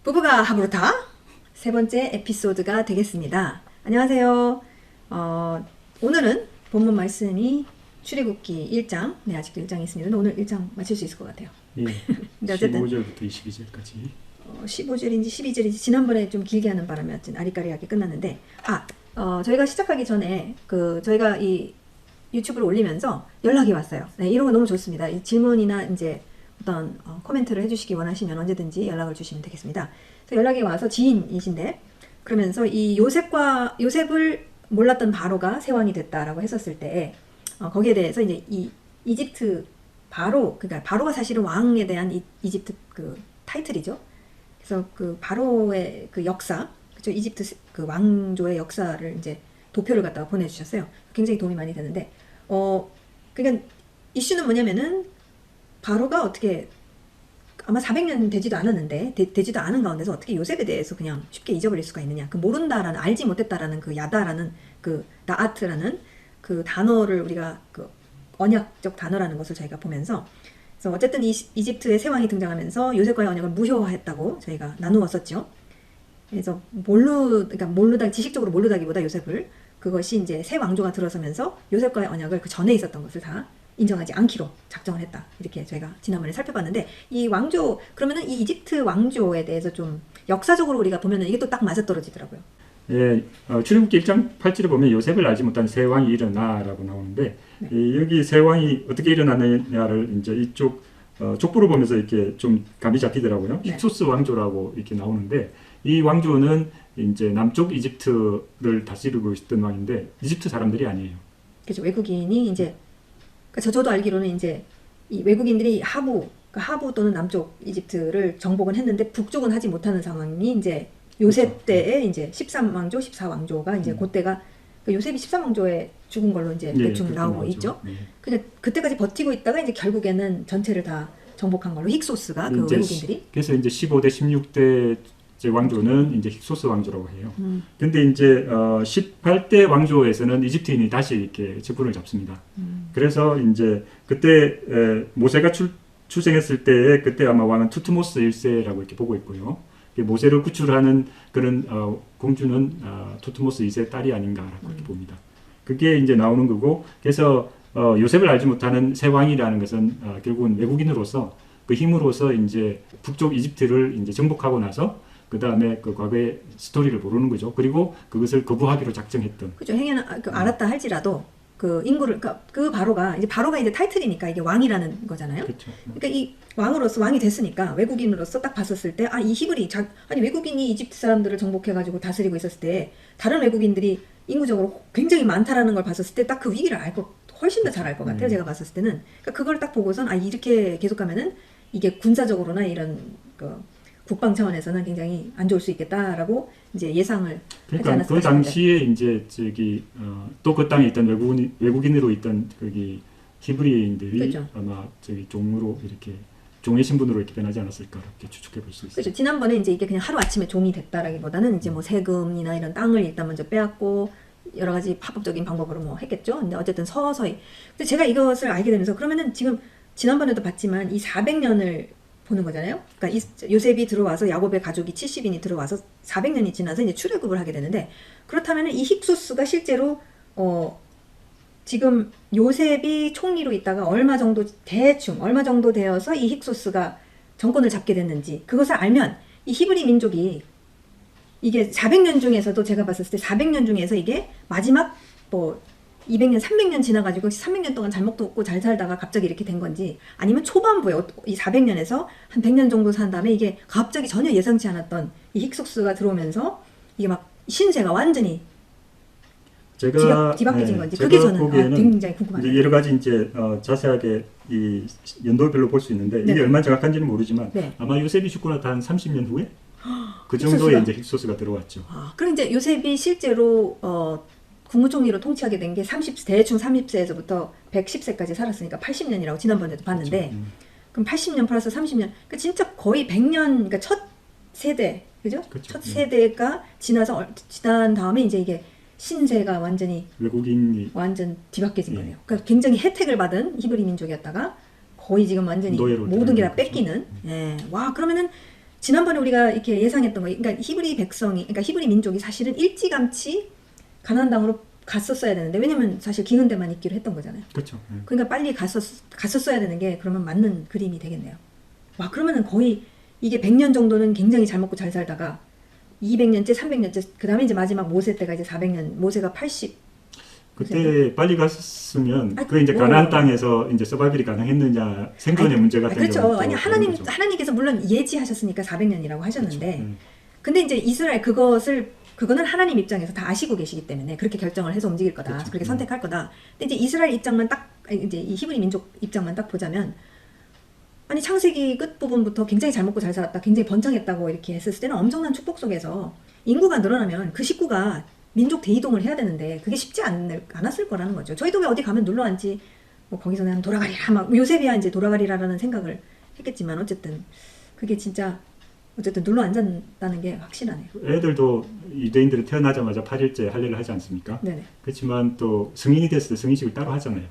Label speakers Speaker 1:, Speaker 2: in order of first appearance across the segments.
Speaker 1: 부부가 하부르타 세 번째 에피소드가 되겠습니다. 안녕하세요. 오늘은 본문 말씀이 출애굽기 1장, 아직도 1장이 있습니다. 오늘 1장 마칠 수 있을 것 같아요.
Speaker 2: 예,
Speaker 1: 근데 어쨌든
Speaker 2: 15절부터 22절까지
Speaker 1: 15절인지 12절인지 지난번에 좀 길게 하는 바람에 아리까리하게 끝났는데 저희가 시작하기 전에 저희가 이 유튜브를 올리면서 연락이 왔어요. 네, 이런 거 너무 좋습니다. 이 질문이나 이제 어떤 코멘트를 해주시기 원하시면 언제든지 연락을 주시면 되겠습니다. 그래서 연락이 와서 지인이신데 그러면서 이 요셉을 몰랐던 바로가 새 왕이 됐다라고 했었을 때 거기에 대해서 이제 이 이집트 그러니까 바로가 사실은 왕에 대한 이집트 그 타이틀이죠. 그래서 그 바로의 그 역사, 그죠? 이집트 그 왕조의 역사를 이제 도표를 갖다가 보내주셨어요. 굉장히 도움이 많이 되는데, 그러니까 이슈는 뭐냐면은 바로가 어떻게 아마 400년 되지도 않았는데 되지도 않은 가운데서 어떻게 요셉에 대해서 그냥 쉽게 잊어버릴 수가 있느냐? 그 모른다라는 알지 못했다라는 그 야다라는 그 나아트라는 그 단어를 우리가 그 언약적 단어라는 것을 저희가 보면서 그래서 어쨌든 이집트의 새 왕이 등장하면서 요셉과의 언약을 무효화했다고 저희가 나누었었죠. 그래서 모르다 지식적으로 모르다기보다 요셉을 그것이 이제 새 왕조가 들어서면서 요셉과의 언약을 그 전에 있었던 것을 다 인정하지 않기로 작정을 했다. 이렇게 저희가 지난번에 살펴봤는데 이 왕조 그러면은 이 이집트 왕조에 대해서 좀 역사적으로 우리가 보면은 이게 또 딱 맞아떨어지더라고요.
Speaker 2: 예, 출애굽기 1장 8절에 보면 요셉을 알지 못한 새 왕이 일어나라고 나오는데 네. 여기 새 왕이 어떻게 일어나느냐를 이제 이쪽 족보를 보면서 이렇게 좀 감이 잡히더라고요.
Speaker 1: 네.
Speaker 2: 힉소스 왕조라고 이렇게 나오는데 이 왕조는 이제 남쪽 이집트를 다스리고 있던 왕인데 이집트 사람들이 아니에요.
Speaker 1: 그렇죠. 외국인이 이제 저도 알기로는 이제 이 외국인들이 하부 또는 남쪽 이집트를 정복은 했는데 북쪽은 하지 못하는 상황이 이제 요셉 그렇죠. 때에 이제 13왕조, 14왕조가 이제 그때가 요셉이 13왕조에 죽은 걸로 이제 대충 나오고 나오죠. 있죠. 근데 그때까지 버티고 있다가 이제 결국에는 전체를 다 정복한 걸로 힉소스가 그 외국인들이.
Speaker 2: 그래서 이제 15대, 16대 왕조는 이제 힉소스 왕조라고 해요. 근데 이제 18대 왕조에서는 이집트인이 다시 이렇게 직분을 잡습니다. 그래서 이제 그때 모세가 출생했을 때 그때 아마 왕은 투트모스 1세라고 이렇게 보고 있고요. 모세를 구출하는 그런 공주는 투트모스 2세 딸이 아닌가라고 이렇게 봅니다. 그게 이제 나오는 거고, 그래서 요셉을 알지 못하는 새 왕이라는 것은 결국은 외국인으로서 그 힘으로서 이제 북쪽 이집트를 이제 정복하고 나서 그 다음에 그 과거의 스토리를 모르는 거죠. 그리고 그것을 거부하기로 작정했던.
Speaker 1: 그죠. 알았다 할지라도 그 인구를 그 바로가 이제 타이틀이니까 이게 왕이라는 거잖아요.
Speaker 2: 그렇죠.
Speaker 1: 그러니까 이 왕이 됐으니까 외국인으로서 딱 봤었을 때 이 히브리 외국인이 이집트 사람들을 정복해가지고 다스리고 있었을 때 다른 외국인들이 인구적으로 굉장히 많다라는 걸 봤었을 때 딱 그 위기를 훨씬 더 잘 알 것 같아요. 제가 봤었을 때는 그걸 딱 보고선 이렇게 계속 가면은 이게 군사적으로나 이런 국방 차원에서는 굉장히 안 좋을 수 있겠다라고 이제 예상을
Speaker 2: 그러니까
Speaker 1: 하지 않았을까
Speaker 2: 그 당시에 이제 또 그 땅에 있던 외국인으로 있던 히브리인들이
Speaker 1: 그렇죠.
Speaker 2: 아마 종으로 이렇게 종의 신분으로 이렇게 변하지 않았을까 이렇게 추측해 볼 수 있어요.
Speaker 1: 그렇죠. 지난번에 이제 이게 그냥 하루 아침에 종이 됐다라기보다는 이제 뭐 세금이나 이런 땅을 일단 먼저 빼앗고 여러 가지 합법적인 방법으로 뭐 했겠죠. 근데 어쨌든 서서히. 근데 제가 이것을 알게 되면서 그러면은 지금 지난번에도 봤지만 이 400년을 보는 거잖아요. 그러니까 요셉이 들어와서 야곱의 가족이 70인이 들어와서 400년이 지나서 이제 출애굽을 하게 되는데 그렇다면 이 힉소스가 실제로 지금 요셉이 총리로 있다가 얼마 정도 되어서 이 힉소스가 정권을 잡게 됐는지 그것을 알면 이 히브리 민족이 이게 400년 중에서도 제가 봤을 때 400년 중에서 이게 마지막 200년, 300년 지나가지고 300년 동안 잘 먹도 없고 잘 살다가 갑자기 이렇게 된 건지 아니면 초반부에 이 400년에서 한 100년 정도 산 다음에 이게 갑자기 전혀 예상치 않았던 이 힉소스가 들어오면서 이게 막 신세가 완전히 뒤바뀌어진 건지 그게 저는 굉장히 궁금합니다.
Speaker 2: 여러 가지 이제 자세하게 이 연도별로 볼 수 있는데 이게 얼마나 정확한지는 모르지만 아마 요셉이 죽고 나서 한 30년 후에 그 정도의 이제 힉소스가 들어왔죠.
Speaker 1: 그럼 이제 요셉이 실제로 국무총리로 통치하게 된 게 대충 30세에서부터 110세까지 살았으니까 80년이라고 지난번에도 봤는데
Speaker 2: 그렇죠.
Speaker 1: 그럼 80년 플러스 30년 그러니까 진짜 거의 100년 그러니까 첫 세대 그죠?
Speaker 2: 그렇죠.
Speaker 1: 첫 세대가 지난 다음에 이제 이게 신세가 완전히
Speaker 2: 외국인이
Speaker 1: 완전 뒤바뀌어진 거네요. 그러니까 굉장히 혜택을 받은 히브리 민족이었다가 거의 지금 완전히 모든 게 다 뺏기는. 와 그러면은 지난번에 우리가 이렇게 예상했던 거, 그러니까 히브리 백성이, 그러니까 히브리 민족이 사실은 일찌감치 가나안 땅으로 갔었어야 되는데, 왜냐면 사실 기근 데만 있기로 했던 거잖아요.
Speaker 2: 그렇죠. 예.
Speaker 1: 그러니까 빨리 갔었어야 되는 게 그러면 맞는 그림이 되겠네요. 와, 그러면은 거의 이게 100년 정도는 굉장히 잘 먹고 잘 살다가 200년째, 300년째, 그 다음에 이제 마지막 모세 때가 이제 400년, 모세가 80.
Speaker 2: 그때 빨리 갔으면
Speaker 1: 아니,
Speaker 2: 그 이제
Speaker 1: 뭐.
Speaker 2: 가나안 땅에서 이제 서바이벌이 가능했느냐 생존의 문제가
Speaker 1: 그렇죠. 아니, 하나님께서 물론 예지하셨으니까 400년이라고 하셨는데,
Speaker 2: 그렇죠.
Speaker 1: 근데 이제 이스라엘 그거는 하나님 입장에서 다 아시고 계시기 때문에 그렇게 결정을 해서 움직일 거다.
Speaker 2: 그렇죠.
Speaker 1: 그렇게 선택할 거다. 근데 이제 이스라엘 입장만 이제 이 히브리 민족 입장만 딱 보자면, 아니, 창세기 끝부분부터 굉장히 잘 먹고 잘 살았다, 굉장히 번창했다고 이렇게 했을 때는 엄청난 축복 속에서 인구가 늘어나면 그 식구가 민족 대이동을 해야 되는데 그게 쉽지 않았을 거라는 거죠. 저희도 왜 어디 가면 눌러 앉지, 뭐 거기서 그냥 돌아가리라, 막 요셉이야 이제 돌아가리라라는 생각을 했겠지만, 어쨌든 그게 진짜 어쨌든 눌러 앉았다는 게 확실하네요.
Speaker 2: 애들도 유대인들이 태어나자마자 8일째 할례를 하지 않습니까?
Speaker 1: 네네.
Speaker 2: 그렇지만 또 성인이 됐을 때 성인식을 따로 하잖아요.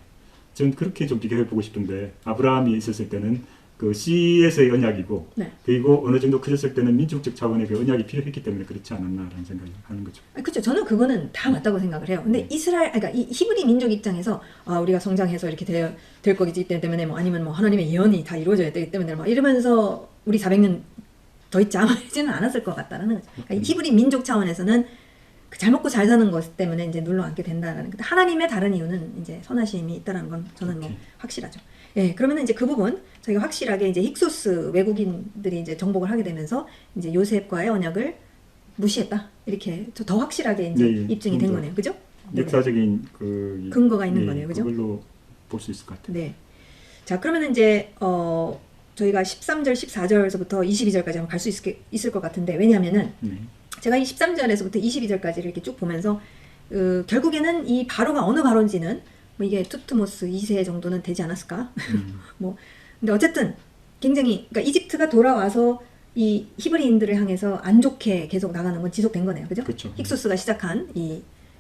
Speaker 2: 저는 그렇게 좀 비교해 보고 싶은데, 아브라함이 있었을 때는 그 씨에서의 언약이고,
Speaker 1: 네.
Speaker 2: 그리고 어느 정도 커졌을 때는 민족적 차원의 그 언약이 필요했기 때문에 그렇지 않았나라는 생각을 하는 거죠.
Speaker 1: 그렇죠. 저는 그거는 다 맞다고 생각을 해요. 근데 그러니까 이 히브리 민족 입장에서 우리가 성장해서 이렇게 될 거기 때문에, 뭐 아니면 뭐 하나님의 예언이 다 이루어져야 되기 때문에 막 이러면서 우리 400년 더 있자 이지는 않았을 것 같다라는 거죠. 그러니까 이 히브리 민족 차원에서는 그 잘 먹고 잘 사는 것 때문에 이제 눌러 앉게 된다라는. 근데 하나님의 다른 이유는 이제 선하심이 있다라는 건 저는 뭐 확실하죠. 예, 그러면은 이제 그 부분 저희가 확실하게 이제 힉소스 외국인들이 이제 정복을 하게 되면서 이제 요셉과의 언약을 무시했다, 이렇게 더 확실하게 이제
Speaker 2: 네,
Speaker 1: 입증이 된 거네요, 그죠?
Speaker 2: 역사적인 그
Speaker 1: 근거가 있는 거네요, 그죠?
Speaker 2: 그걸로 볼 수 있을 것 같아요.
Speaker 1: 네. 자, 그러면은 이제 저희가 13절, 14절에서부터 22절까지 한번 갈 수 있을 것 같은데, 왜냐하면은 제가 이 13절에서부터 22절까지를 이렇게 쭉 보면서 결국에는 이 바로가 어느 바로인지는 뭐 이게 투트모스 2세 정도는 되지 않았을까? 뭐 근데 어쨌든 굉장히, 그러니까 이집트가 돌아와서 이 히브리인들을 향해서 안 좋게 계속 나가는 건 지속된 거네요, 그죠?
Speaker 2: 그렇죠.
Speaker 1: 힉소스가 시작한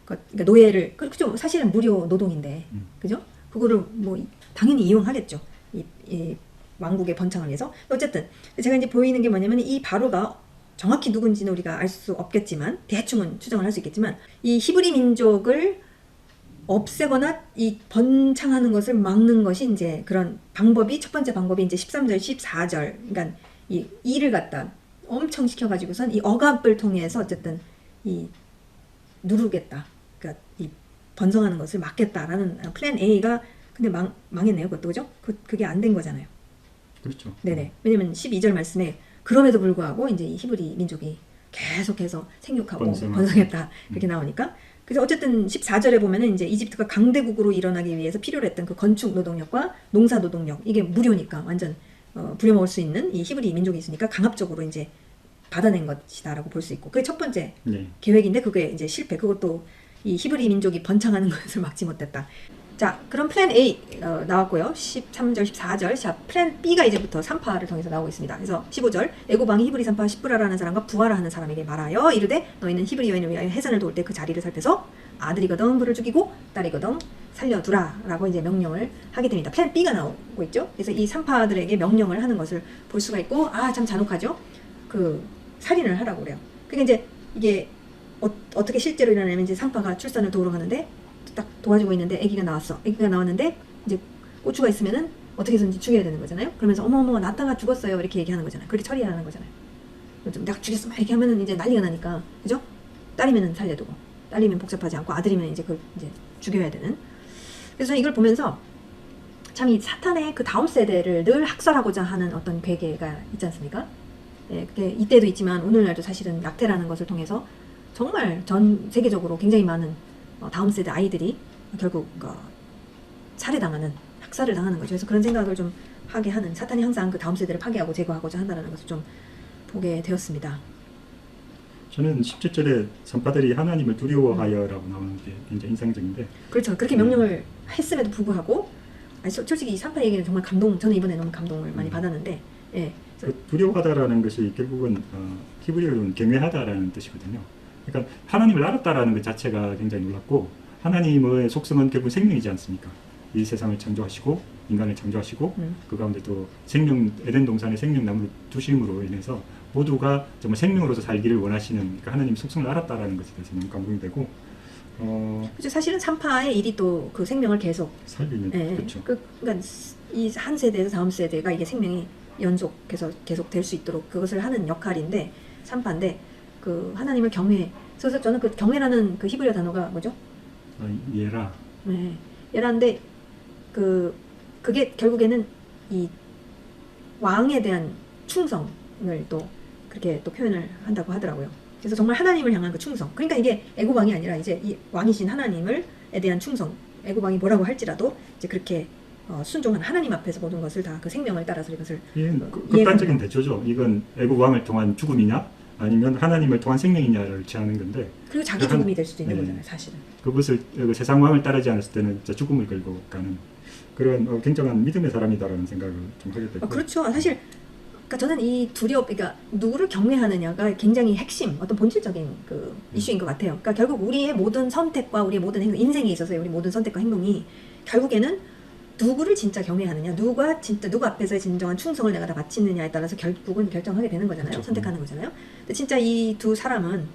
Speaker 1: 그러니까 노예를, 그죠? 사실은 무료 노동인데, 그죠? 그거를 뭐 당연히 이용하겠죠. 이 왕국의 번창을 위해서. 어쨌든 제가 이제 보이는 게 뭐냐면, 이 바로가 정확히 누군지는 우리가 알 수 없겠지만 대충은 추정을 할 수 있겠지만, 이 히브리 민족을 없애거나 이 번창하는 것을 막는 것이 이제 그런 방법이, 첫 번째 방법이 이제 13절, 14절, 그러니까 이 일을 갖다 엄청 시켜가지고선 이 억압을 통해서 어쨌든 이 누르겠다, 그러니까 이 번성하는 것을 막겠다라는 플랜 A가, 근데 망했네요, 그것도, 그죠? 그게 안 된 거잖아요.
Speaker 2: 그렇죠.
Speaker 1: 네네. 왜냐면 12절 말씀에 그럼에도 불구하고 이제 이 히브리 민족이 계속해서 생육하고 번성했다 이렇게 나오니까. 그래서 어쨌든 14절에 보면은 이제 이집트가 강대국으로 일어나기 위해서 필요로 했던 그 건축 노동력과 농사 노동력, 이게 무료니까 완전 부려먹을 수 있는 이 히브리 민족이 있으니까 강압적으로 이제 받아낸 것이다라고 볼 수 있고, 그게 첫 번째 계획인데 그게 이제 실패. 그것도 이 히브리 민족이 번창하는 것을 막지 못했다. 자, 그럼 플랜 A 나왔고요. 13절, 14절. 자, 플랜 B가 이제부터 3파를 통해서 나오고 있습니다. 그래서 15절, 애고방이 히브리 3파 십브라라는 사람과 부하라 하는 사람에게 말하여 이르되, 너희는 히브리 여인을 위하여 해산을 도울 때 그 자리를 살펴서 아들이거든 그를 죽이고 딸이거든 살려두라 라고 이제 명령을 하게 됩니다. 플랜 B가 나오고 있죠. 그래서 이 3파들에게 명령을 하는 것을 볼 수가 있고, 참 잔혹하죠. 그 살인을 하라고 그래요. 그게 이제 이게 어떻게 실제로 일어나냐면, 이제 3파가 출산을 도우러 가는데 딱 도와주고 있는데 아기가 나왔어. 아기가 나왔는데 이제 고추가 있으면은 어떻게 해서든지 죽여야 되는 거잖아요. 그러면서 어머 낳다가 죽었어요 이렇게 얘기하는 거잖아요. 그렇게 처리하는 거잖아요. 내가 죽였어 막 이렇게 하면은 이제 난리가 나니까, 그죠? 딸이면은 살려두고, 딸이면 복잡하지 않고, 아들이면 이제 그걸 이제 죽여야 되는. 그래서 이걸 보면서 참 이 사탄의 그 다음 세대를 늘 학살하고자 하는 어떤 괴계가 있지 않습니까? 예, 그게 이때도 있지만 오늘날도 사실은 약태라는 것을 통해서 정말 전 세계적으로 굉장히 많은 다음 세대 아이들이 결국 살해당하는, 학살을 당하는 거죠. 그래서 그런 생각을 좀 하게 하는, 사탄이 항상 그 다음 세대를 파괴하고 제거하고자 한다는 것을 좀 보게 되었습니다.
Speaker 2: 저는 17절에 산파들이 하나님을 두려워하여라고 나오는 게 굉장히 인상적인데,
Speaker 1: 그렇죠. 그렇게 명령을 했음에도 불구하고, 솔직히 이 산파 얘기는 정말 저는 이번에 너무 감동을 많이 받았는데, 예.
Speaker 2: 그 두려워하다라는 것이 결국은 히브리어로는 경외하다라는 뜻이거든요. 그러니까 하나님을 알았다라는 것 자체가 굉장히 놀랍고, 하나님의 속성은 결국 생명이지 않습니까? 이 세상을 창조하시고 인간을 창조하시고 그 가운데 또 에덴 동산의 생명나무를 두심으로 인해서 모두가 정말 생명으로서 살기를 원하시는 그러니까 하나님 속성을 알았다라는 것에 대해서 너무 감동이 되고
Speaker 1: 그렇죠. 사실은 산파의 일이 또 그 생명을 계속
Speaker 2: 살리는
Speaker 1: 예,
Speaker 2: 그렇죠.
Speaker 1: 그러니까 이 한 세대에서 다음 세대가 이게 생명이 연속해서 계속 될 수 있도록 그것을 하는 역할인데 산파인데 그 하나님을 경외. 그래서 저는 그 경외라는 그 히브리어 단어가 뭐죠?
Speaker 2: 예라.
Speaker 1: 네, 예라인데 그게 결국에는 이 왕에 대한 충성을 또 그렇게 또 표현을 한다고 하더라고요. 그래서 정말 하나님을 향한 그 충성. 그러니까 이게 애굽 왕이 아니라 이제 이 왕이신 하나님을에 대한 충성. 애굽 왕이 뭐라고 할지라도 이제 그렇게 순종한 하나님 앞에서 모든 것을 다 그 생명을 따라서 이것을
Speaker 2: 이건 극단적인 대조죠. 이건 애굽 왕을 통한 죽음이냐 아니면 하나님을 통한 생명이냐를 취하는 건데
Speaker 1: 그리고 자기 죽음이 될 수도 있는
Speaker 2: 네.
Speaker 1: 거잖아요, 사실은.
Speaker 2: 그것을 세상 왕을 따르지 않았을 때는 진짜 죽음을 걸고 가는 그런 굉장한 믿음의 사람이다라는 생각을 좀 하게 되고.
Speaker 1: 그렇죠. 사실 그러니까 저는 이 두려움, 그러니까 누구를 경외하느냐가 굉장히 핵심, 어떤 본질적인 그 이슈인 것 같아요. 그러니까 결국 우리의 모든 선택과 우리의 모든 행동, 인생에 있어서의 우리 모든 선택과 행동이 결국에는 누구를 진짜 경외하느냐, 누구 앞에서의 진정한 충성을 내가 다 바치느냐에 따라서 결국은 결정하게 되는 거잖아요.
Speaker 2: 그렇죠.
Speaker 1: 선택하는 거잖아요. 근데 진짜 이 두 사람은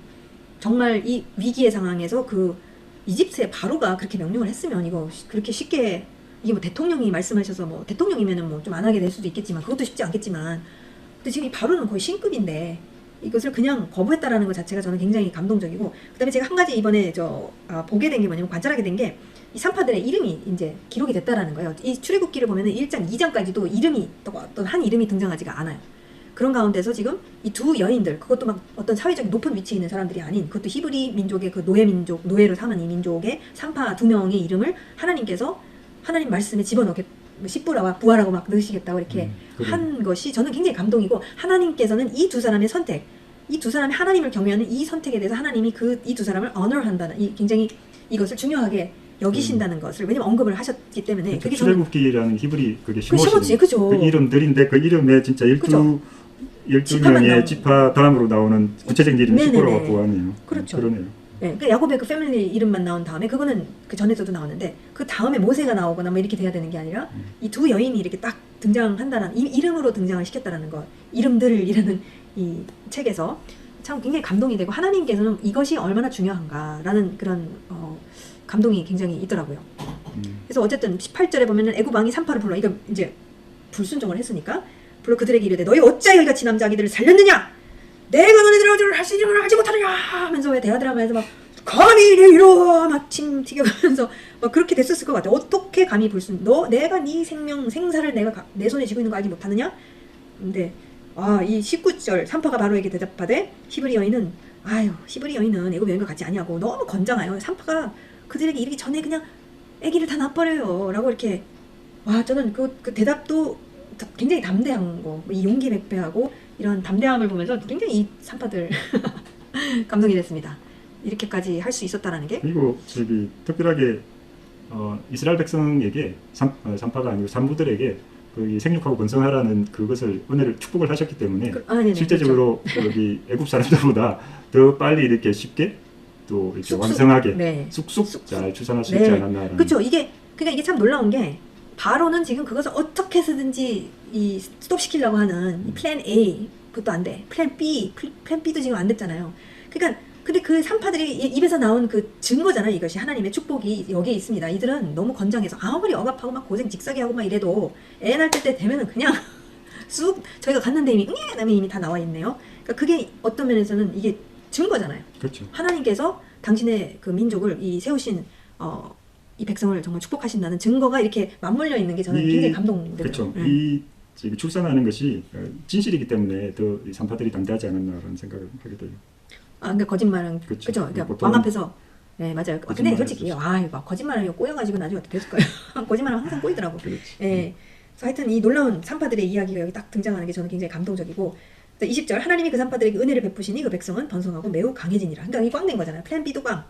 Speaker 1: 정말 이 위기의 상황에서 그 이집트의 바로가 그렇게 명령을 했으면 이거 그렇게 쉽게 이게 뭐 대통령이 말씀하셔서 뭐 대통령이면은 뭐 좀 안 하게 될 수도 있겠지만 그것도 쉽지 않겠지만 근데 지금 이 바로는 거의 신급인데 이것을 그냥 거부했다라는 것 자체가 저는 굉장히 감동적이고 그다음에 제가 한 가지 이번에 보게 된 게 뭐냐면 관찰하게 된 게 이 산파들의 이름이 이제 기록이 됐다라는 거예요. 이 출애굽기를 보면은 1장 2장까지도 이름이 어떤 한 이름이 등장하지가 않아요. 그런 가운데서 지금 이 두 여인들 그것도 막 어떤 사회적인 높은 위치에 있는 사람들이 아닌 그것도 히브리 민족의 그 노예로 삼은 이 민족의 산파 두 명의 이름을 하나님께서 하나님 말씀에 집어넣게 십부라와 부하라고 막 넣으시겠다고 이렇게 한 것이 저는 굉장히 감동이고 하나님께서는 이 두 사람의 선택 이 두 사람이 하나님을 경외하는 이 선택에 대해서 하나님이 이 두 사람을 honor한다는 이 굉장히 이것을 중요하게 여기신다는 것을 왜냐면 언급을 하셨기 때문에
Speaker 2: 그렇죠.
Speaker 1: 그게
Speaker 2: 출애굽기라는 히브리 그게
Speaker 1: 시모지 그죠.
Speaker 2: 그 이름들인데 그 이름에 진짜 12명의 지파 다음으로 나오는 구체적인 이름이 십부라고 부하네요.
Speaker 1: 그렇죠.
Speaker 2: 그러네요.
Speaker 1: 네, 그 야곱의 그 패밀리 이름만 나온 다음에 그거는 그 전에서도 나오는데 그 다음에 모세가 나오거나 뭐 이렇게 돼야 되는 게 아니라 이 두 여인이 이렇게 딱 등장한다는 이 이름으로 등장을 시켰다라는 것 이름들이라는 이 책에서 참 굉장히 감동이 되고 하나님께서는 이것이 얼마나 중요한가라는 그런 감동이 굉장히 있더라고요. 그래서 어쨌든 18절에 보면은 애굽 왕이 산파를 불러 이거 이제 불순종을 했으니까 불러 그들에게 이르되 너희 어찌하여 이같이 남자 아기들을 살렸느냐 내가 너네들을 어디를 할 수 있는 걸 알지 못하느냐 하면서 왜 대하드라마에서 막 감히 내 이러 마침 튀겨가면서 막 그렇게 됐었을 것 같아. 어떻게 감히 내가 네 생사를 내가 내 손에 쥐고 있는 거 알지 못하느냐. 근데 이 19절 산파가 바로에게 대답하되 히브리 여인은 애굽 여인과 같지 아니하고 너무 건장해요. 산파가 그들에게 이르기 전에 그냥 아기를 다 낳아버려요 라고 이렇게 저는 그 대답도 굉장히 담대한 거, 이 용기 백배하고 이런 담대함을 보면서 굉장히 이 산파들 감동이 됐습니다. 이렇게까지 할 수 있었다라는 게.
Speaker 2: 그리고 특별하게 이스라엘 백성에게 산파가 아니고 산부들에게 그 생육하고 번성하라는 그것을 은혜를 축복을 하셨기 때문에 실제적으로 여기 애굽 사람들보다 더 빨리 이렇게 쉽게 또 이렇게 왕성하게 쑥쑥 잘 출산할 수 있지 않았나.
Speaker 1: 그렇죠. 그러니까 이게 참 놀라운 게 바로는 지금 그것을 어떻게 해서든지 이 스톱시키려고 하는 이 플랜 A 그것도 안 돼. 플랜 B도 지금 안 됐잖아요. 그러니까 근데 그 산파들이 입에서 나온 그 증거잖아요. 이것이 하나님의 축복이 여기에 있습니다. 이들은 너무 건장해서 아무리 억압하고 막 고생 직사게 하고 막 이래도 애 낳을 때 되면은 그냥 쑥 저희가 갔는데 이미 다 나와 있네요. 그러니까 그게 어떤 면에서는 이게 증거잖아요.
Speaker 2: 그렇죠.
Speaker 1: 하나님께서 당신의 그 민족을 세우신 이 백성을 정말 축복하신다는 증거가 이렇게 맞물려 있는 게 저는 굉장히 감동돼요.
Speaker 2: 그렇죠. 이 출산하는 것이 진실이기 때문에 더 산파들이 담대하지 않았나라는 생각을 하게 돼요.
Speaker 1: 그러니까 거짓말은 그렇죠. 그러니까 왕 앞에서 네 맞아요. 근데 솔직히 거짓말을 꼬여가지고 나중에 어떻게 됐을 거예요. 거짓말은 항상 꼬이더라고. 예. 그래서 하여튼 이 놀라운 산파들의 이야기가 여기 딱 등장하는 게 저는 굉장히 감동적이고 20절 하나님이 그 산파들에게 은혜를 베푸시니 그 백성은 번성하고 매우 강해지니라. 그러니까 이게 꽝 된 거잖아요. 플랜 B도 꽝.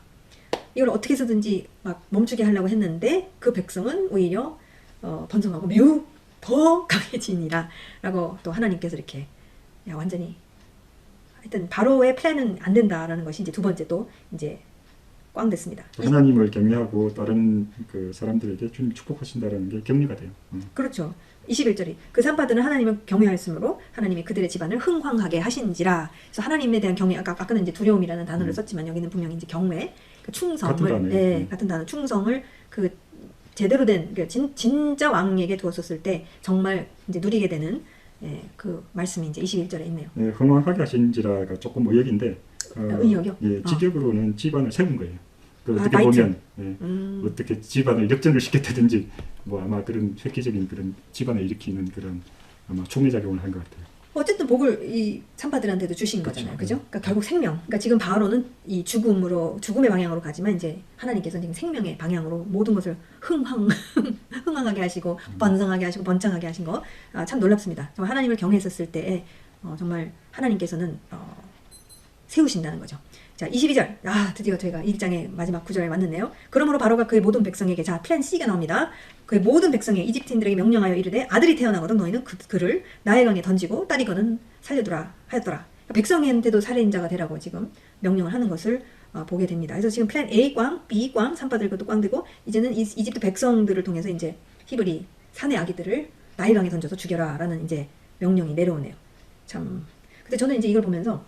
Speaker 1: 이걸 어떻게 해서든지 막 멈추게 하려고 했는데 그 백성은 오히려 번성하고 매우 더 강해지니라 라고 또 하나님께서 이렇게 완전히 하여튼 바로의 플랜은 안 된다라는 것이 이제 두 번째 또 이제 꽝 됐습니다.
Speaker 2: 하나님을 경외하고 다른 그 사람들에게 주님 축복하신다는 게 격려가 돼요.
Speaker 1: 그렇죠. 21절이 그 산파들은 하나님을 경외하였으므로 하나님이 그들의 집안을 흥황하게 하신지라. 그래서 하나님에 대한 경외, 아까는 이제 두려움이라는 단어를 썼지만 여기는 분명히 이제 경외, 그 충성을
Speaker 2: 같은 단어예요.
Speaker 1: 네, 같은 단어 충성을 그 제대로 된 진짜 왕에게 두었었을 때 정말 이제 누리게 되는 그 말씀이 이제 21절에 있네요.
Speaker 2: 네, 흥왕하게 하신지라가 조금 의역인데
Speaker 1: 의역이요?
Speaker 2: 예, 직역으로는 집안을 세운 거예요. 그 어떻게
Speaker 1: 나이트.
Speaker 2: 보면 어떻게 집안을 역전을 시켰다든지 뭐 아마 그런 획기적인 그런 집안을 일으키는 그런 아마 촉매작용을 한 것 같아요.
Speaker 1: 어쨌든 복을 이 산파들한테도 주신
Speaker 2: 그렇죠.
Speaker 1: 거잖아요. 그죠? 그러니까 결국 생명. 그러니까 지금 바로는 이 죽음의 방향으로 가지만 이제 하나님께서는 지금 생명의 방향으로 모든 것을 흥황하게 하시고 번성하게 하시고 번창하게 하신 거 참 놀랍습니다. 정말 하나님을 경외했었을 때 정말 하나님께서는 세우신다는 거죠. 자, 22절. 드디어 저희가 1장의 마지막 구절에 왔는데요. 그러므로 바로가 그의 모든 백성에게, 자, 플랜 C가 나옵니다. 그의 모든 백성에 이집트인들에게 명령하여 이르되 아들이 태어나거든 너희는 그를 나일강에 던지고 딸이거든 살려두라 하였더라. 그러니까 백성한테도 살인자가 되라고 지금 명령을 하는 것을 보게 됩니다. 그래서 지금 플랜 A 꽝, B 꽝, 산파들 것도 꽝 되고 이제는 이집트 백성들을 통해서 이제 히브리 사내 아기들을 나일강에 던져서 죽여라라는 이제 명령이 내려오네요. 참. 근데 저는 이제 이걸 보면서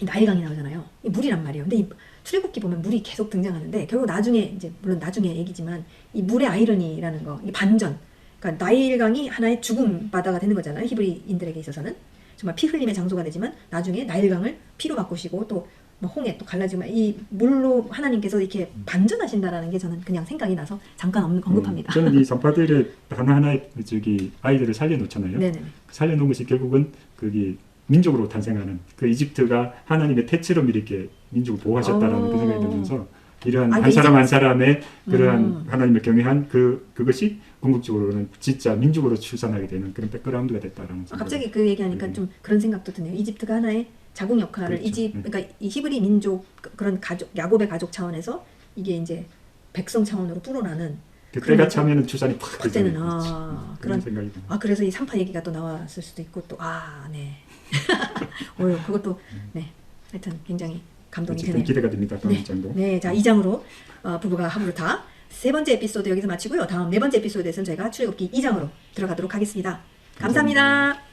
Speaker 1: 이 나일강이 나오잖아요. 이 물이란 말이에요. 근데 이 출애굽기 보면 물이 계속 등장하는데 결국 나중에 이제 물론 나중에 얘기지만 이 물의 아이러니라는 거, 이 반전. 그러니까 나일강이 하나의 죽음 바다가 되는 거잖아요. 히브리인들에게 있어서는 정말 피 흘림의 장소가 되지만 나중에 나일강을 피로 바꾸시고 또 뭐 홍해 또 갈라지고 이 물로 하나님께서 이렇게 반전하신다라는 게 저는 그냥 생각이 나서 잠깐 언급합니다.
Speaker 2: 저는 이 산파들의 하나하나의 아이들을 살려놓잖아요.
Speaker 1: 네네.
Speaker 2: 살려놓은 것이 결국은 그게 민족으로 탄생하는 그 이집트가 하나님의 태처럼 이렇게 민족을 보호하셨다라는 그 생각이 들면서 이러한 한 사람 한 사람의 그러한 하나님을 경외한 그것이 궁극적으로는 진짜 민족으로 출산하게 되는 그런 백그라운드가 됐다라는 생각.
Speaker 1: 갑자기 그 얘기하니까 좀 그런 생각도 드네요. 이집트가 하나의 자궁 역할을
Speaker 2: 그렇죠.
Speaker 1: 그러니까 이 히브리 민족 그런 가족 야곱의 가족 차원에서 이게 이제 백성 차원으로 불어나는
Speaker 2: 그 때가 차면은 출산이 팍
Speaker 1: 그때는
Speaker 2: 되잖아요. 그런 생각이 듭니다.
Speaker 1: 그래서 이 산파 얘기가 또 나왔을 수도 있고 또 네. 그것도 네. 하여튼 굉장히 감동이 드네요.
Speaker 2: 기대가 됩니다. 다음 장도.
Speaker 1: 네, 자 2장으로 부부가 하부르타 세 번째 에피소드 여기서 마치고요. 다음 네 번째 에피소드에서는 저희가 출애굽기 2장으로 들어가도록 하겠습니다. 감사합니다.